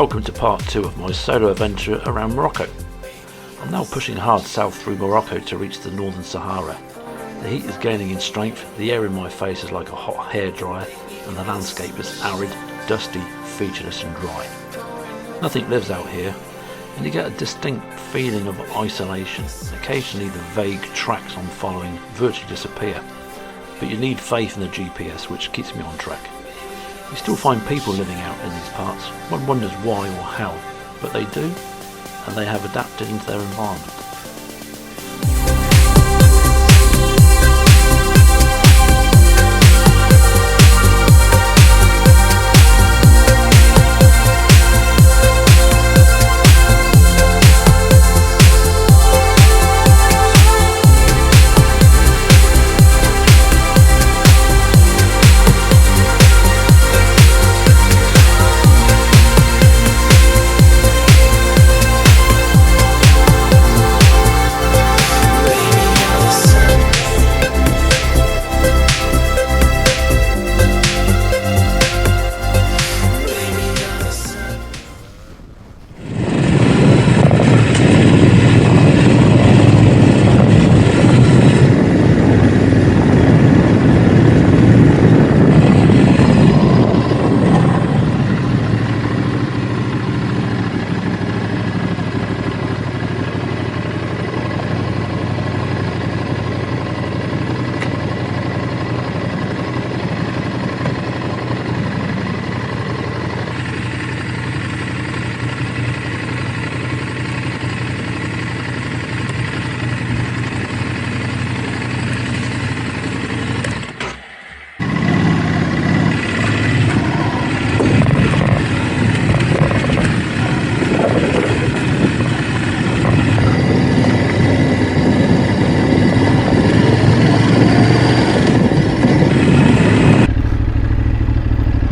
Welcome to part 2 of my solo adventure around Morocco. I'm now pushing hard south through Morocco to reach the northern Sahara. The heat is gaining in strength, the air in my face is like a hot hairdryer, and the landscape is arid, dusty, featureless and dry. Nothing lives out here, and you get a distinct feeling of isolation. Occasionally the vague tracks I'm following virtually disappear, but you need faith in the GPS, which keeps me on track. You still find people living out in these parts. One wonders why or how, but they do, and they have adapted into their environment.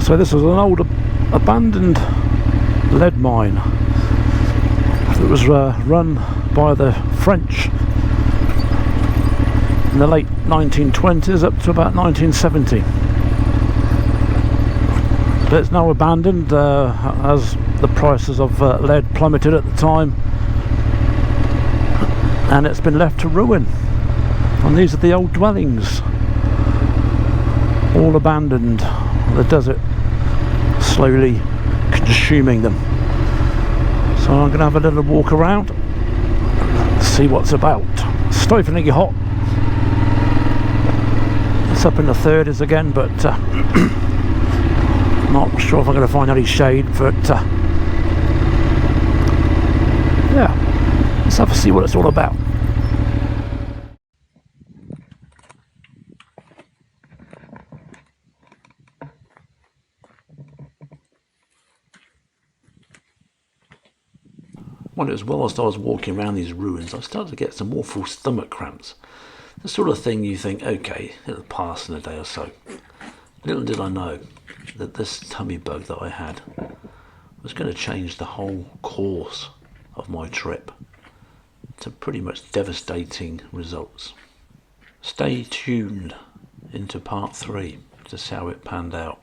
So this was an old abandoned lead mine that was run by the French in the late 1920s up to about 1970. But it's now abandoned as the prices of lead plummeted at the time, and it's been left to ruin. And these are the old dwellings, all abandoned. The desert slowly consuming them. So I'm going to have a little walk around, see what's about. Stiflingly hot. It's up in the 30s again, but not sure if I'm going to find any shade. But yeah, let's have a see what it's all about. Well, as well as I was walking around these ruins, I started to get some awful stomach cramps. The sort of thing you think, okay, it'll pass in a day or so. Little did I know that this tummy bug that I had was going to change the whole course of my trip to pretty much devastating results. Stay tuned into part 3 to see how it panned out.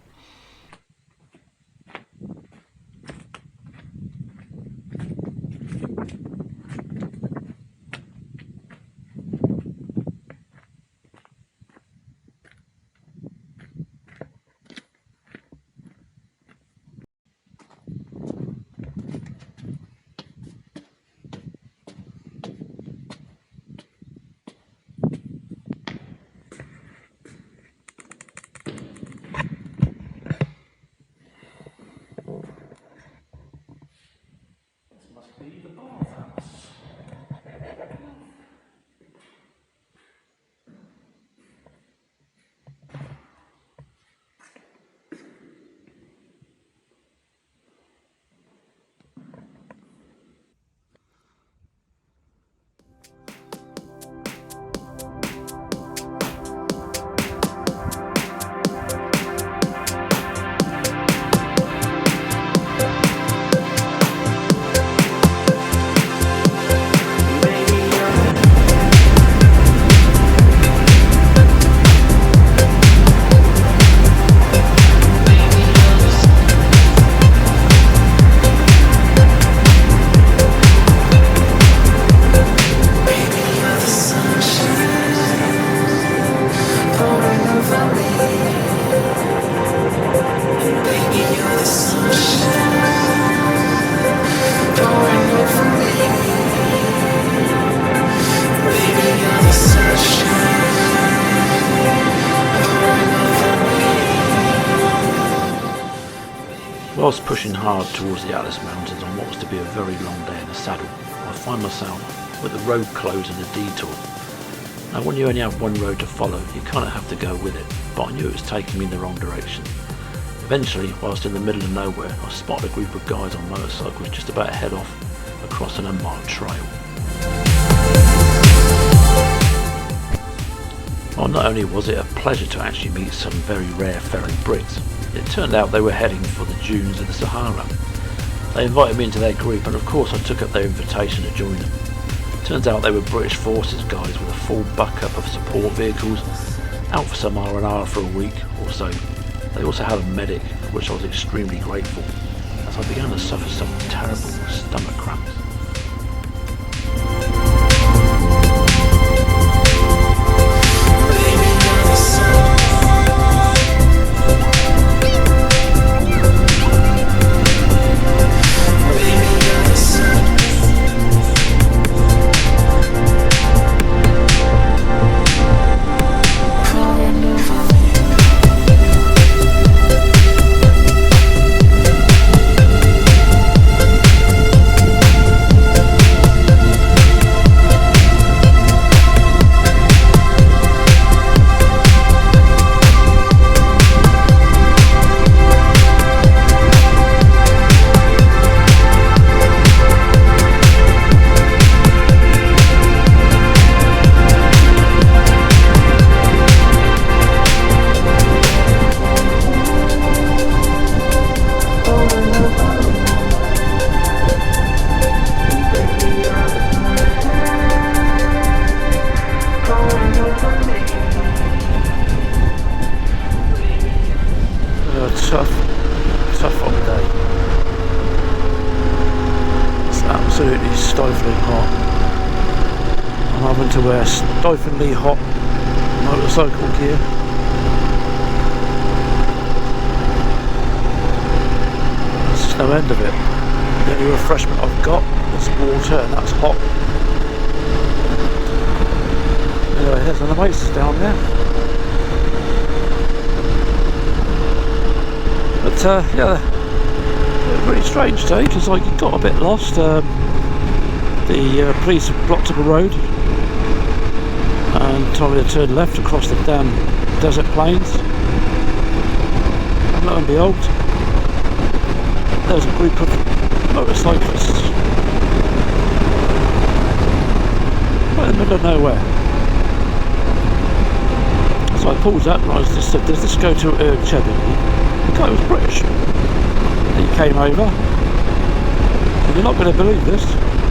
Whilst pushing hard towards the Atlas Mountains on what was to be a very long day in the saddle, I find myself with the road closed and a detour. Now when you only have one road to follow, you kind of have to go with it, but I knew it was taking me in the wrong direction. Eventually, whilst in the middle of nowhere, I spotted a group of guys on motorcycles just about to head off across an unmarked trail. Well, not only was it a pleasure to actually meet some very rare fellow Brits, it turned out they were heading for the dunes of the Sahara. They invited me into their group, and of course I took up their invitation to join them. Turns out they were British Forces guys with a full backup of support vehicles, out for some R&R for a week or so. They also had a medic, for which I was extremely grateful, as I began to suffer some terrible stomach cramps. Tough hot day. It's absolutely stifling hot. I'm having to wear stiflingly hot motorcycle gear. There's just no end of it. The only refreshment I've got is water, and that's hot. Anyway, there's an oasis down there. But yeah, a really strange day because I got a bit lost. The police have blocked up a road and told me to turn left across the damn desert plains. And lo and behold, there's a group of motorcyclists right in the middle of nowhere. So I pulled up and I just said, does this go to Cheddar? The guy was British. He came over, and you're not going to believe this.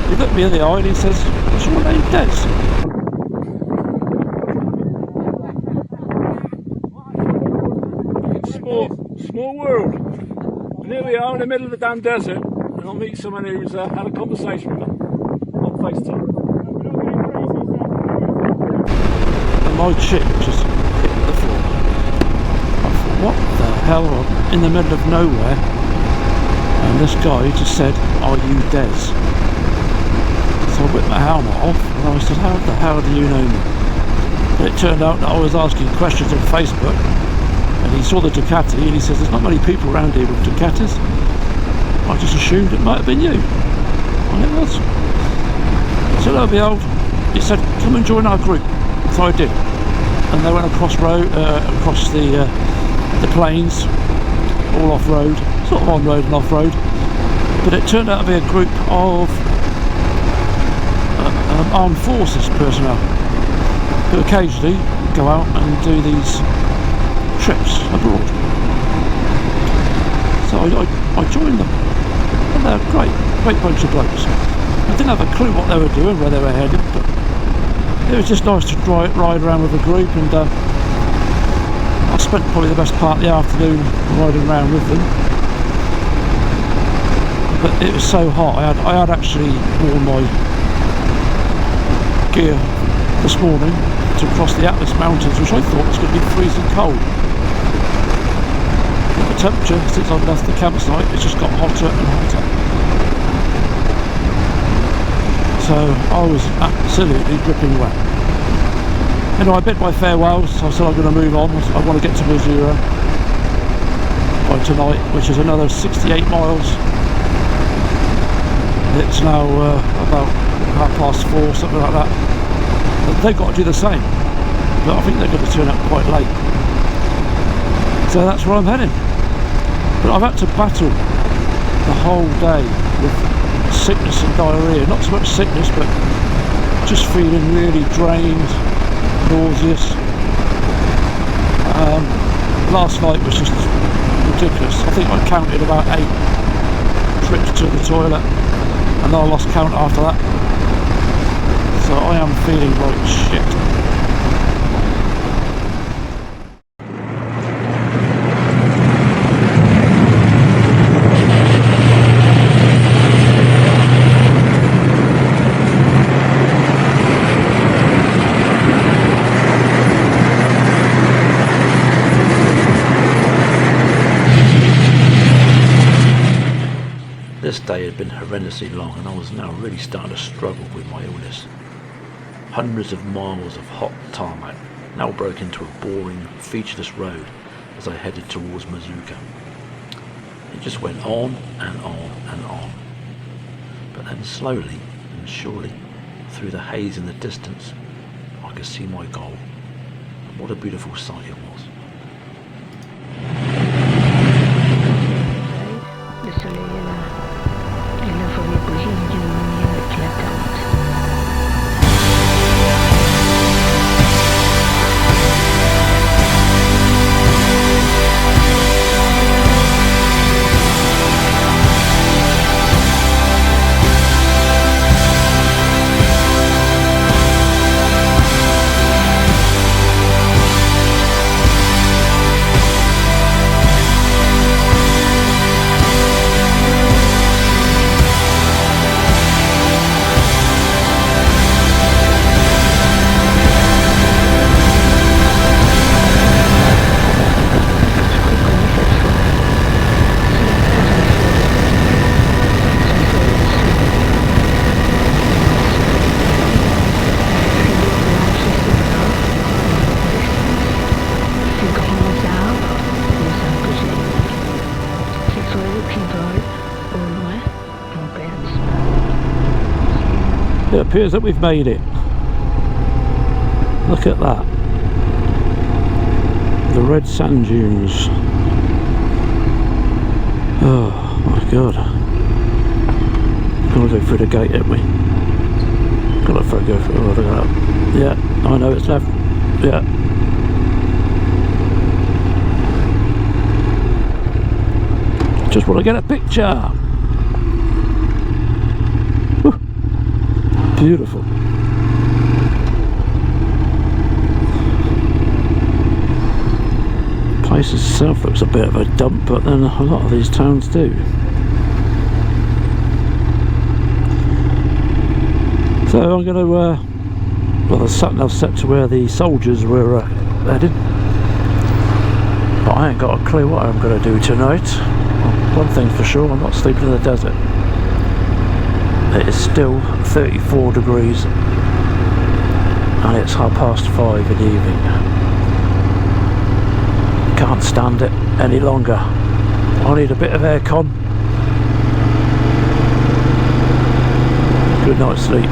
He looked me in the eye and he says, "What's your name, Des?" Small world. And here we are in the middle of the damn desert, and I'll meet someone who's had a conversation with me on FaceTime. And my chick just hit the floor. What the hell, I'm in the middle of nowhere and this guy just said, "Are you Des?" So I whipped my helmet off and I said, "How the hell do you know me?" But it turned out that I was asking questions on Facebook and he saw the Ducati and he says, "There's not many people around here with Ducatis." I just assumed it might have been you, and it was. So lo and behold, he said, "Come and join our group." So I did, and they went across the plains, all off-road, sort of on-road and off-road, but it turned out to be a group of armed forces personnel who occasionally go out and do these trips abroad. So I joined them, and they're a great bunch of blokes. I didn't have a clue what they were doing, where they were headed, but it was just nice to ride around with a group, and I spent probably the best part of the afternoon riding around with them. But it was so hot. I had actually worn my gear this morning to cross the Atlas Mountains, which I thought was going to be freezing cold. But the temperature since I've left the campsite, it's just got hotter and hotter. So I was absolutely dripping wet. Anyway, I bid my farewells. I said I'm going to move on. I want to get to Merzouga. by tonight, which is another 68 miles. It's now about 4:30, something like that. But they've got to do the same, but I think they're going to turn up quite late. So that's where I'm heading. But I've had to battle the whole day with sickness and diarrhoea. Not so much sickness, but just feeling really drained, nauseous. Last night was just ridiculous. I think I counted about 8 trips to the toilet, and I lost count after that. So I am feeling like shit. This day had been horrendously long, and I was now really starting to struggle with my illness. Hundreds of miles of hot tarmac now broke into a boring, featureless road as I headed towards Merzouga. It just went on and on and on. But then slowly and surely, through the haze in the distance, I could see my goal. And what a beautiful sight it was. Le soleil est là, et la forêt brille d'une lumière éclatante. It appears that we've made it. Look at that. The red sand dunes. Oh my god. Gotta go through the gate, haven't we? Gotta go through. Oh, look at that. Yeah, I know it's left. Yeah. Just want to get a picture. Whew. Beautiful. Place itself looks a bit of a dump, but then a lot of these towns do. So I'm going to, well, the sat-nav set to where the soldiers were headed, but I ain't got a clue what I'm going to do tonight. One thing for sure, I'm not sleeping in the desert. It is still 34 degrees and it's 5:30 in the evening. Can't stand it any longer. I need a bit of aircon. Good night's sleep.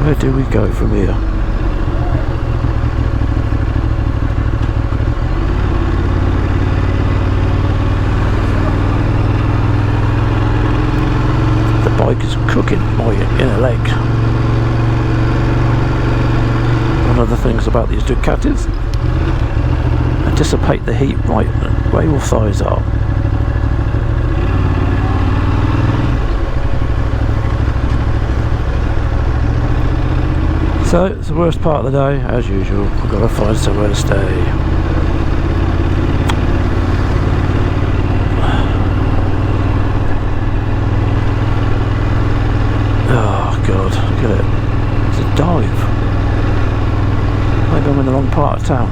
Where do we go from here? The bike is cooking my inner leg. One of the things about these DUCATIs, they dissipate the heat right where your thighs are. So it's the worst part of the day, as usual. We've got to find somewhere to stay. Oh god, look at it. It's a dive. Maybe I'm in the wrong part of town.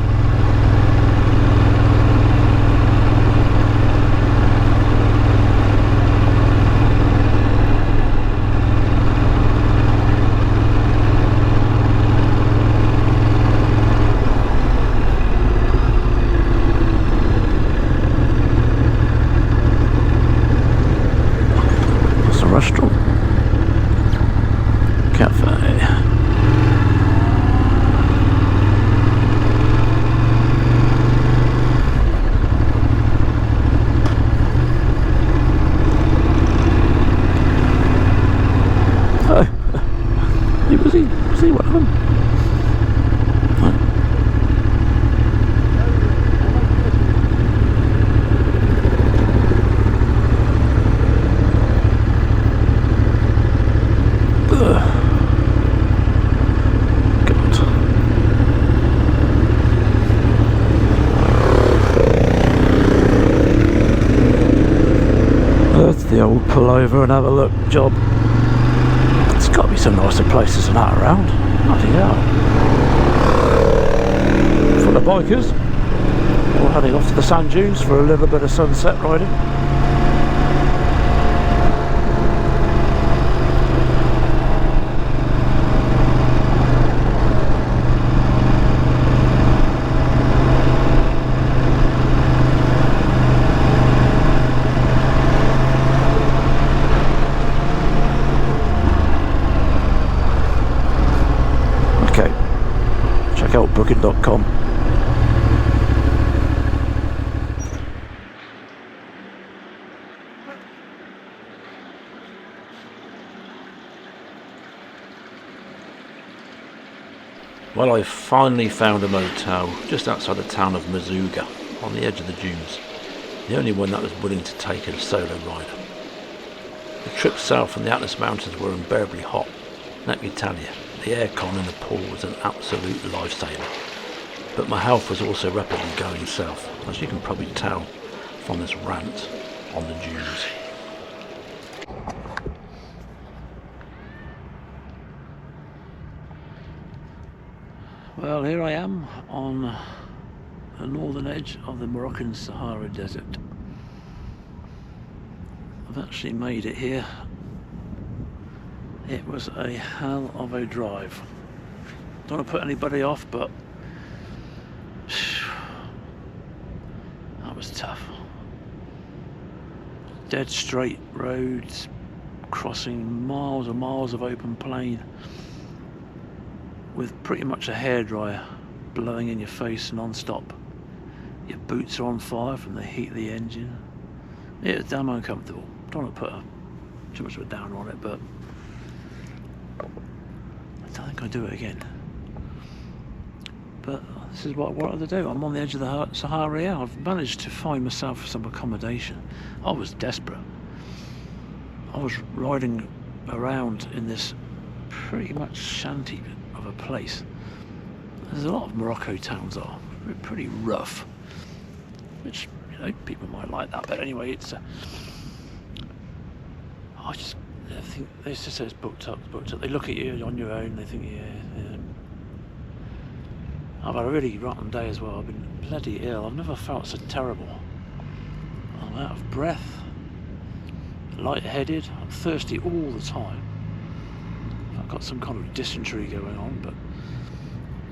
The old pull over and have a look job. There's got to be some nicer places than that around. Bloody hell. For the bikers, we're heading off to the sand dunes for a little bit of sunset riding. Check out booking.com. Well, I finally found a motel just outside the town of Merzouga, on the edge of the dunes. The only one that was willing to take a solo rider. The trip south from the Atlas Mountains were unbearably hot. Let me tell you, the aircon in the pool was an absolute lifesaver. But my health was also rapidly going south, as you can probably tell from this rant on the dunes. Well, here I am on the northern edge of the Moroccan Sahara Desert. I've actually made it here. It was a hell of a drive. Don't want to put anybody off, but that was tough. Dead straight roads, crossing miles and miles of open plain, with pretty much a hairdryer blowing in your face non-stop. Your boots are on fire from the heat of the engine. It was damn uncomfortable. Don't want to put too much of a downer on it, but I don't think I'd do it again. But this is what I wanted to do. I'm on the edge of the Sahara here. I've managed to find myself some accommodation. I was desperate. I was riding around in this pretty much shanty of a place. There's a lot of Morocco towns are pretty rough, which, you know, people might like that, but anyway, it's I think they just say it's booked up. They look at you on your own, they think, yeah. I've had a really rotten day as well. I've been bloody ill. I've never felt so terrible. I'm out of breath, lightheaded, I'm thirsty all the time. I've got some kind of dysentery going on, but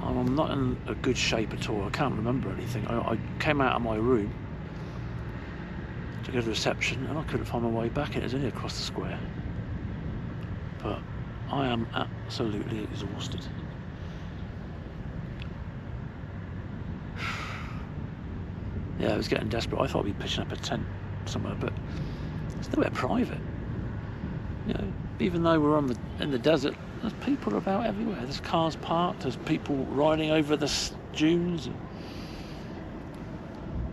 I'm not in a good shape at all. I can't remember anything. I came out of my room to go to reception and I couldn't find my way back. It was only across the square. But I am absolutely exhausted. Yeah, I was getting desperate. I thought I'd be pitching up a tent somewhere, but it's nowhere private. You know, even though we're in the desert, there's people about everywhere. There's cars parked, there's people riding over the dunes. And,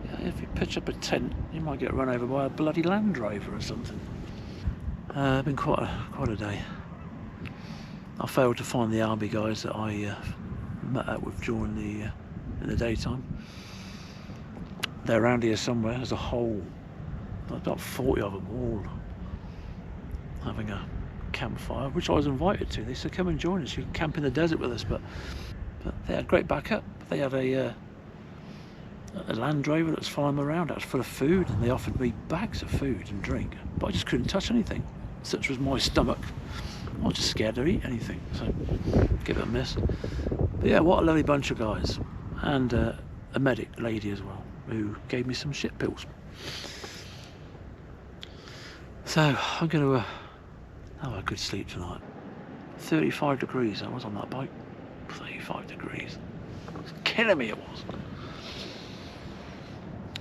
yeah, if you pitch up a tent, you might get run over by a bloody Land Rover or something. It's been quite a day. I failed to find the army guys that I met up with during in the daytime. They're around here somewhere. There's a whole, about 40 of them all having a campfire, which I was invited to. They said, come and join us, you can camp in the desert with us, but they had great backup. They had a Land Rover that was following them around. That was full of food, and they offered me bags of food and drink, but I just couldn't touch anything. Such was my stomach. I was just scared to eat anything, so give it a miss. But yeah, what a lovely bunch of guys, and a medic lady as well, who gave me some shit pills. So I'm going to have a good sleep tonight. 35 degrees I was on that bike. 35 degrees. It's killing me, it was.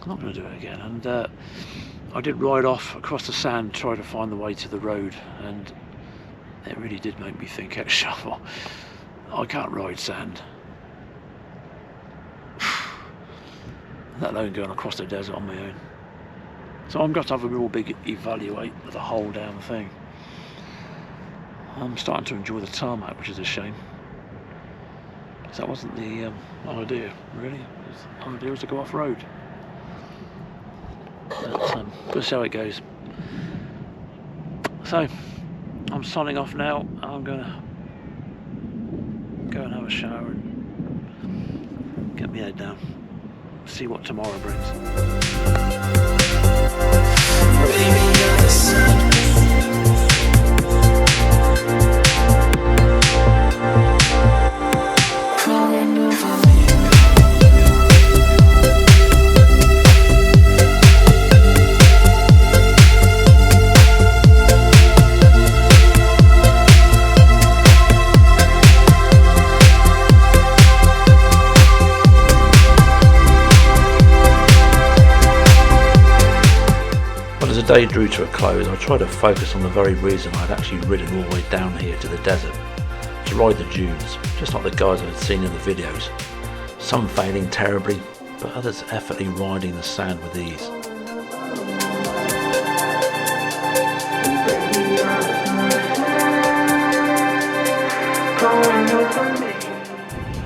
I'm not going to do it again. And I did ride off across the sand, try to find the way to the road, and it really did make me think extra. I can't ride sand. Let alone going across the desert on my own. So I'm going to have a real big evaluate of the whole damn thing. I'm starting to enjoy the tarmac, which is a shame. Because that wasn't the idea, really. The idea was to go off-road. But we'll see how it goes. So I'm signing off now. I'm gonna go and have a shower and get my head down, see what tomorrow brings. Baby, you're the sun. Crawling over me. As the day drew to a close, I tried to focus on the very reason I'd actually ridden all the way down here to the desert, to ride the dunes, just like the guys I had seen in the videos. Some failing terribly, but others effortlessly riding the sand with ease.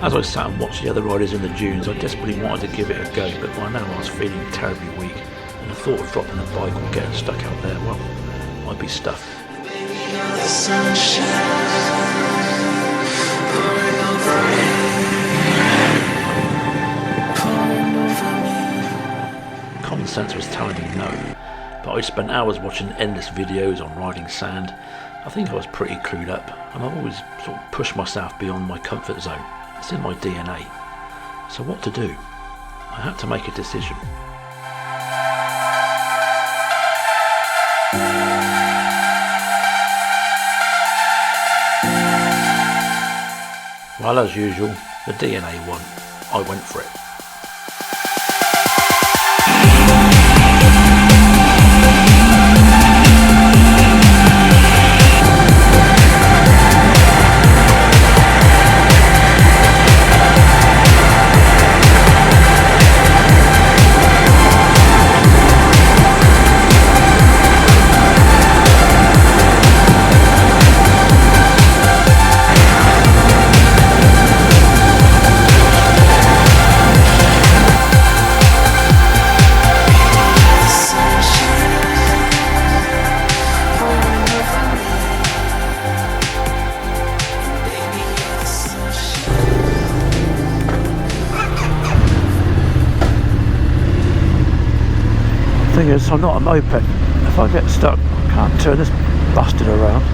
As I sat and watched the other riders in the dunes, I desperately wanted to give it a go, but by now I was feeling terribly weak, and the thought of dropping the bike or getting stuck out there, well, I'd be stuffed. Common sense was telling me no, but I'd spent hours watching endless videos on riding sand. I think I was pretty clued up, and I've always sort of pushed myself beyond my comfort zone. It's in my DNA. So what to do? I had to make a decision. Well, as usual, the DNA won. I went for it. Thing is, I'm not a moped. If I get stuck, I can't turn this bastard around.